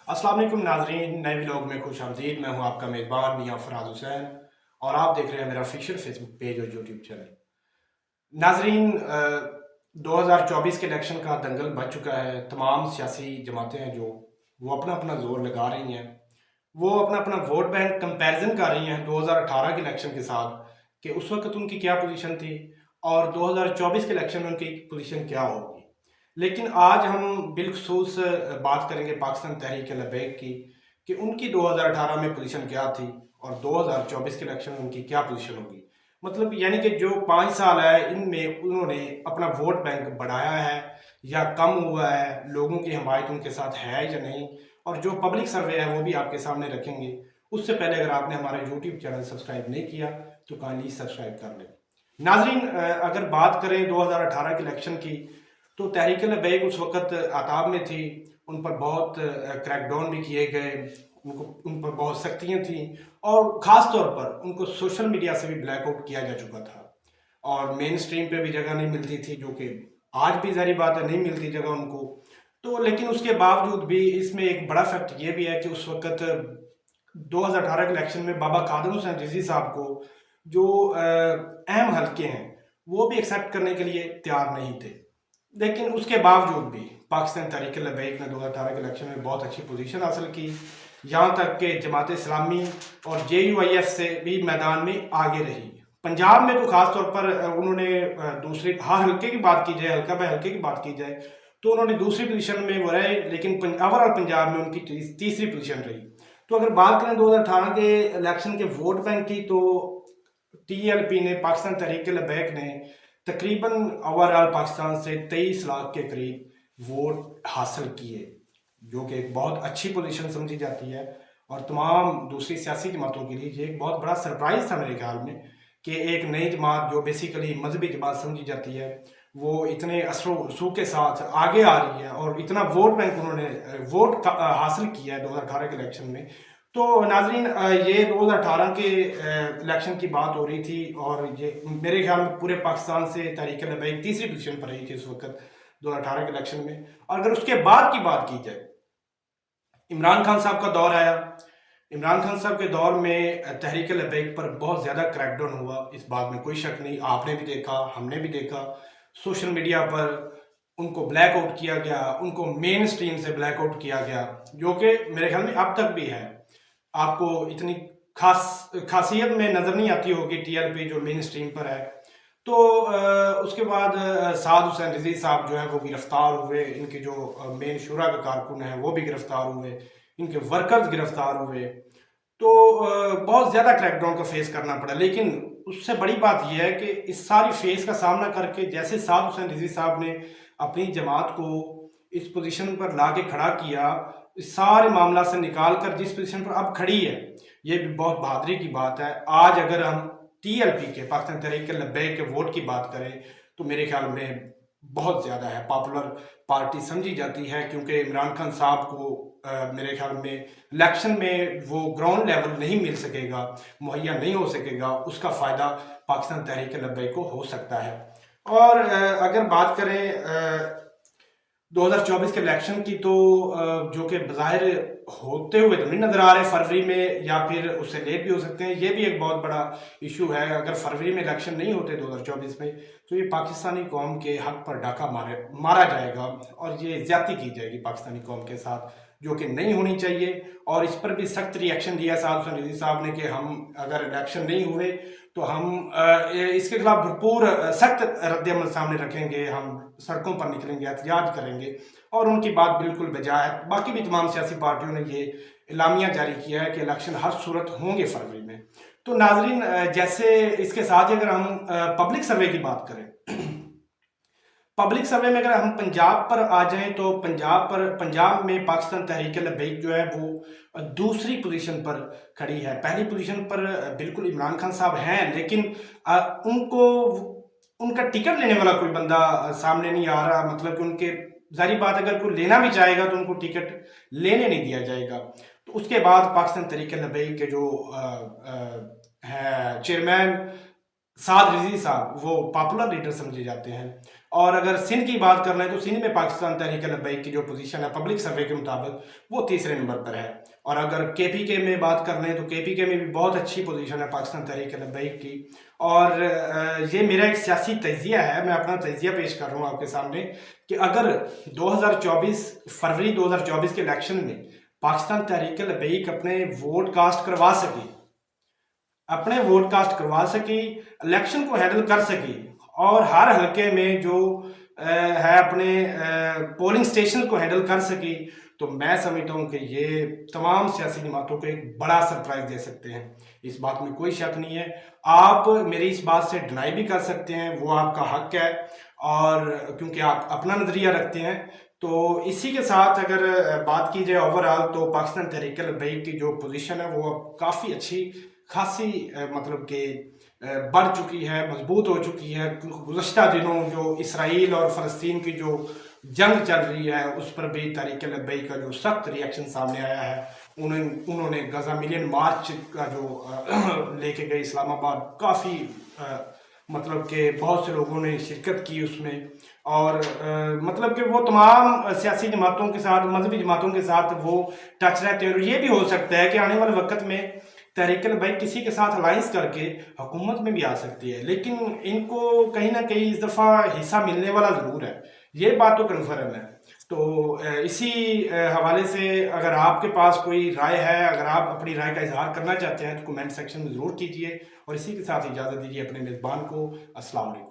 अस्सलाम वालेकुम नाजरीन, नए व्लॉग में खुश आमदीद। मैं हूं आपका मेज़बान मियां फराज हुसैन और आप देख रहे हैं मेरा ऑफिशियल फेसबुक पेज और यूट्यूब चैनल। नाजरीन, 2024 के इलेक्शन का दंगल बच चुका है। तमाम सियासी जमातें हैं जो वो अपना अपना जोर लगा रही हैं, वो अपना अपना वोट बैंक कंपैरिजन कर रही हैं 2018 के इलेक्शन के साथ कि उस वक्त उनकी क्या पोजीशन थी और 2024 के इलेक्शन में उनकी पोजीशन क्या होगी। लेकिन आज हम बिलखसूस बात करेंगे पाकिस्तान तहरीक लबैक की कि उनकी 2018 में पोजीशन क्या थी और 2024 के इलेक्शन में उनकी क्या पोजीशन होगी। मतलब यानी कि जो 5 साल है इनमें उन्होंने अपना वोट बैंक बढ़ाया है या कम हुआ है, लोगों की हमायत उनके साथ है या नहीं, और जो पब्लिक सर्वे है वो भी आपके सामने रखेंगे। उससे पहले अगर आपने हमारा यूट्यूब चैनल सब्सक्राइब नहीं किया तो काइंडली सब्सक्राइब कर लें। नाजरीन, अगर बात करें 2018 के इलेक्शन की तो तहरीक लबैक उस वक्त आताब में थी। उन पर बहुत क्रैकडाउन भी किए गए, उन पर बहुत सख्तियाँ थीं और ख़ास तौर पर उनको सोशल मीडिया से भी ब्लैकआउट किया जा चुका था और मेन स्ट्रीम पे भी जगह नहीं मिलती थी, जो कि आज भी ज़ाहिर बात है नहीं मिलती जगह उनको। तो लेकिन उसके बावजूद भी इसमें एक बड़ा फैक्ट ये भी है कि उस वक्त 2018 के इलेक्शन में बाबा कादम हुसैन रिजवी साहब को जो अहम हल्के हैं वो भी एक्सेप्ट करने के लिए तैयार नहीं थे। लेकिन उसके बावजूद भी पाकिस्तान तहरीक लबैक ने 2018 के इलेक्शन में बहुत अच्छी पोजीशन हासिल की, यहाँ तक कि जमात इस्लामी और JUIF से भी मैदान में आगे रही। पंजाब में तो ख़ास तौर पर उन्होंने दूसरे हर हल्के की बात की जाए, हल्का बाय हल्के की बात की जाए तो उन्होंने दूसरी पोजीशन में वो रहे, लेकिन ओवरऑल पंजाब में उनकी तीसरी पोजीशन रही। तो अगर बात करें 2018 के इलेक्शन के वोट बैंक की तो TLP ने, पाकिस्तान तहरीक लबैक ने तकरीबन ओवरऑल पाकिस्तान से 23 लाख के करीब वोट हासिल किए, जो कि एक बहुत अच्छी पोजीशन समझी जाती है। और तमाम दूसरी सियासी जमातों के लिए ये एक बहुत बड़ा सरप्राइज था मेरे ख्याल में कि एक नई जमात जो बेसिकली मजहबी जमात समझी जाती है वो इतने असर रसूख के साथ आगे आ रही है और इतना वोट बैंक उन्होंने हासिल किया है 2018 के इलेक्शन में। तो नाजरीन, ये 2018 के इलेक्शन की बात हो रही थी और ये मेरे ख्याल में पूरे पाकिस्तान से तहरीक लबैक तीसरी पोजीशन पर रही थी उस वक्त 2018 के इलेक्शन में। और अगर उसके बाद की बात की जाए, इमरान खान साहब का दौर आया। इमरान खान साहब के दौर में तहरीक लबैक पर बहुत ज़्यादा क्रैकडाउन हुआ, इस बात में कोई शक नहीं। आपने भी देखा, हमने भी देखा, सोशल मीडिया पर उनको ब्लैकआउट किया गया, उनको मेन स्ट्रीम से ब्लैकआउट किया गया, जो कि मेरे ख्याल में अब तक भी है। आपको इतनी खासियत में नज़र नहीं आती होगी TLP जो मेन स्ट्रीम पर है। तो उसके बाद साद हुसैन रिजवी साहब जो है वो गिरफ्तार हुए, इनके जो मेन शुरा के कारकुन हैं वो भी गिरफ्तार हुए, इनके वर्कर्स गिरफ्तार हुए। तो बहुत ज़्यादा क्रैकडाउन का फेस करना पड़ा। लेकिन उससे बड़ी बात यह है कि इस सारी फेस का सामना करके जैसे साद हुसैन रिजवी साहब ने अपनी जमात को इस पोजीशन पर ला के खड़ा किया, इस सारे मामला से निकाल कर जिस पोजीशन पर अब खड़ी है, ये भी बहुत बहादुरी की बात है। आज अगर हम TLP के, पाकिस्तान तहरीक लबैक के वोट की बात करें तो मेरे ख्याल में बहुत ज़्यादा है, पॉपुलर पार्टी समझी जाती है, क्योंकि इमरान खान साहब को मेरे ख्याल में इलेक्शन में वो ग्राउंड लेवल नहीं मिल सकेगा, मुहैया नहीं हो सकेगा, उसका फ़ायदा पाकिस्तान तहरीक लबैक को हो सकता है। और अगर बात करें 2024 के इलेक्शन की तो जो कि बज़ाहिर होते हुए तो नहीं नज़र आ रहे फरवरी में, या फिर उससे लेट भी हो सकते हैं। ये भी एक बहुत बड़ा इशू है। अगर फरवरी में इलेक्शन नहीं होते 2024 में तो ये पाकिस्तानी कौम के हक पर डाका मारा जाएगा और ये ज़्यादती की जाएगी पाकिस्तानी कौम के साथ, जो कि नहीं होनी चाहिए। और इस पर भी सख्त रिएक्शन दिया साहब हुसैन रिजवी साहब ने कि हम अगर इलेक्शन नहीं हुए तो हम इसके खिलाफ भरपूर सख्त रद्दअमल सामने रखेंगे, हम सड़कों पर निकलेंगे, एहतजाज करेंगे। और उनकी बात बिल्कुल बजाय है। बाकी भी तमाम सियासी पार्टियों ने ये इलामिया जारी किया है कि इलेक्शन हर सूरत होंगे फरवरी में। तो नाजरीन, जैसे इसके साथ ही अगर हम पब्लिक सर्वे की बात करें, पब्लिक सर्वे में अगर हम पंजाब पर आ जाएं तो पंजाब में पाकिस्तान तहरीक लबैक जो है वो दूसरी पोजीशन पर खड़ी है। पहली पोजीशन पर बिल्कुल इमरान खान साहब हैं, लेकिन उनको उनका टिकट लेने वाला कोई बंदा सामने नहीं आ रहा। मतलब कि उनके, जारी बात, अगर कोई लेना भी चाहेगा तो उनको टिकट लेने नहीं दिया जाएगा। तो उसके बाद पाकिस्तान तहरीक लबैक के जो है चेयरमैन साद रिजवी साहब, वो पॉपुलर लीडर समझे जाते हैं اور اگر سندھ کی بات کر لیں تو سندھ میں پاکستان تحریک لبیک کی جو پوزیشن ہے پبلک سروے کے مطابق وہ تیسرے نمبر پر ہے. اور اگر کے پی کے میں بات کر لیں تو کے پی کے میں بھی بہت اچھی پوزیشن ہے پاکستان تحریک لبیک کی. اور یہ میرا ایک سیاسی تجزیہ ہے، میں اپنا تجزیہ پیش کر رہا ہوں آپ کے سامنے کہ اگر 2024 فروری 2024 کے الیکشن میں پاکستان تحریک لبیک اپنے ووٹ کاسٹ کروا سکی، الیکشن کو ہینڈل کر سکی اور ہر حلقے میں جو ہے اپنے پولنگ سٹیشن کو ہینڈل کر سکی، تو میں سمجھتا ہوں کہ یہ تمام سیاسی جماعتوں کو ایک بڑا سرپرائز دے سکتے ہیں. اس بات میں کوئی شک نہیں ہے. آپ میری اس بات سے ڈینائی بھی کر سکتے ہیں، وہ آپ کا حق ہے، اور کیونکہ آپ اپنا نظریہ رکھتے ہیں. تو اسی کے ساتھ اگر بات کی جائے اوورآل تو پاکستان تحریک لبیک کی جو پوزیشن ہے وہ کافی اچھی خاصی مطلب کہ بڑھ چکی ہے، مضبوط ہو چکی ہے. گزشتہ دنوں جو اسرائیل اور فلسطین کی جو جنگ چل رہی ہے اس پر بھی تحریک لبیک کا جو سخت ریئیکشن سامنے آیا ہے. انہوں نے غزہ ملین مارچ کا جو لے کے گئے اسلام آباد، کافی مطلب کہ بہت سے لوگوں نے شرکت کی اس میں، اور مطلب کہ وہ تمام سیاسی جماعتوں کے ساتھ، مذہبی جماعتوں کے ساتھ وہ ٹچ رہتے ہیں. اور یہ بھی ہو سکتا ہے کہ آنے والے وقت میں تحریک لبیک کسی کے ساتھ الائنس کر کے حکومت میں بھی آ سکتی ہے، لیکن ان کو کہیں نہ کہیں اس دفعہ حصہ ملنے والا ضرور ہے، یہ بات تو کنفرم ہے. تو اسی حوالے سے اگر آپ کے پاس کوئی رائے ہے، اگر آپ اپنی رائے کا اظہار کرنا چاہتے ہیں تو کمنٹ سیکشن میں ضرور کیجیے، اور اسی کے ساتھ اجازت دیجیے اپنے میزبان کو. السلام علیکم.